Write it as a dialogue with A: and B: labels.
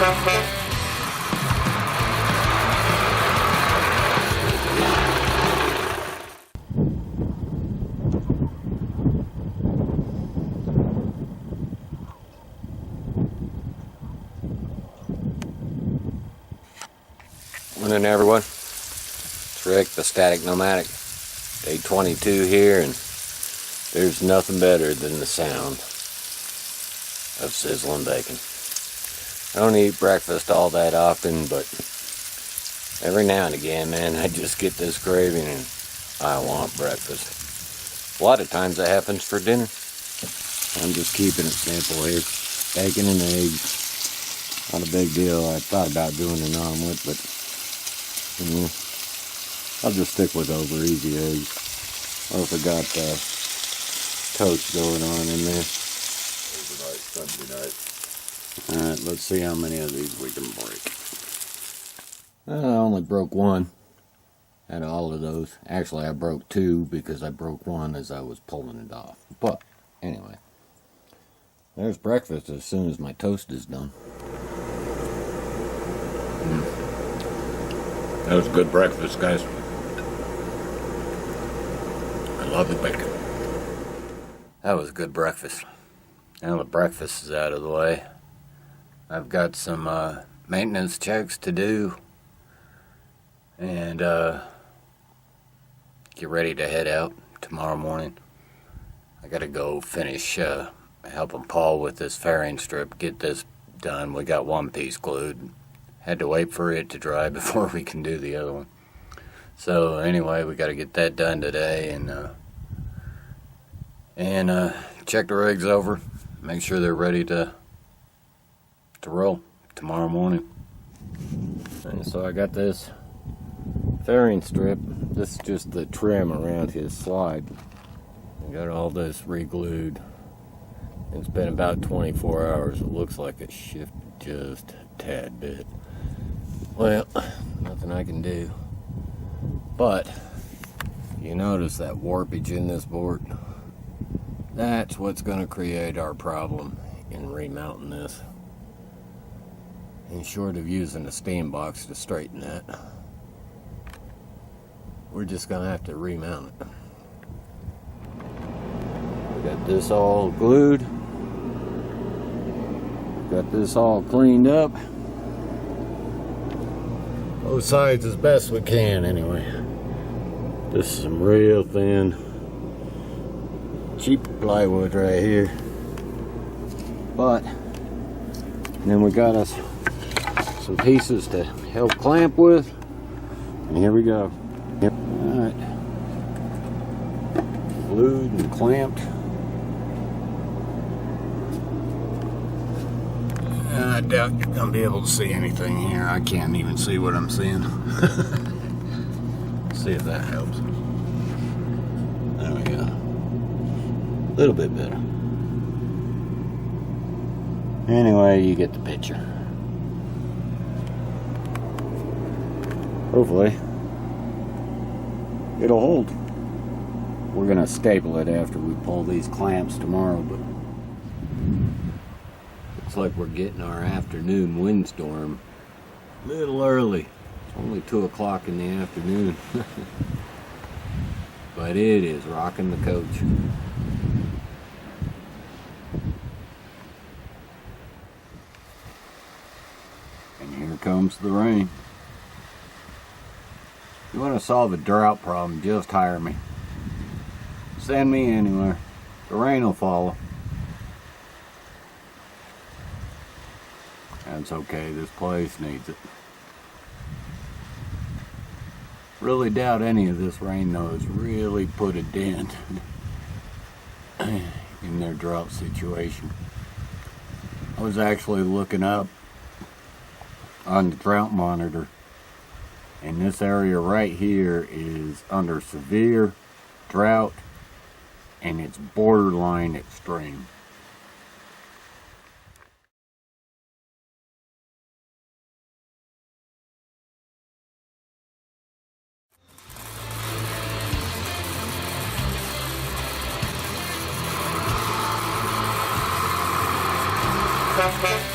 A: Morning everyone, it's Rick, the Static Nomadic. Day 22 here, and there's nothing better than the sound of sizzling bacon. I don't eat breakfast all that often, but every now and again, man, I just get this craving and I want breakfast. A lot of times that happens for dinner. I'm just keeping it simple here. Bacon and eggs, not a big deal. I thought about doing an omelet, but I'll just stick with over easy eggs. I also got toast going on in there. Sunday night. Alright, let's see how many of these we can break. I only broke one out of all of those. Actually, I broke two because I broke one as I was pulling it off. But anyway, there's breakfast as soon as my toast is done. That was good breakfast, guys. I love the bacon. That was good breakfast. Now the breakfast is out of the way. I've got some maintenance checks to do. And get ready to head out tomorrow morning. I gotta go finish helping Paul with this fairing strip. Get this done. We got one piece glued. Had to wait for it to dry before we can do the other one. So anyway, we got to get that done today, and check the rigs over, make sure they're ready to roll tomorrow morning. And so I got this fairing strip. This is just the trim around his slide. I got all this re-glued. It's been about 24 hours. It looks like it shifted just a tad bit. Well, nothing I can do. But you notice that warpage in this board? That's what's going to create our problem in remounting this. And short of using a steam box to straighten that, we're just going to have to remount it. We got this all glued. Got this all cleaned up. Both sides as best we can anyway. This is some real thin, cheap plywood right here. But then we got us some pieces to help clamp with. And here we go. Yep. Alright. Glued and clamped. I doubt you're going to be able to see anything here. I can't even see what I'm seeing. See if that helps. There we go. A little bit better. Anyway, you get the picture. Hopefully, it'll hold. We're going to staple it after we pull these clamps tomorrow, but looks like we're getting our afternoon windstorm a little early. It's only 2 o'clock in the afternoon. But it is rocking the coach. And here comes the rain. If you want to solve a drought problem, just hire me. Send me anywhere. The rain will follow. That's okay, this place needs it. Really doubt any of this rain though has really put a dent in their drought situation. I was actually looking up on the drought monitor, and this area right here is under severe drought and it's borderline extreme.
B: Okay.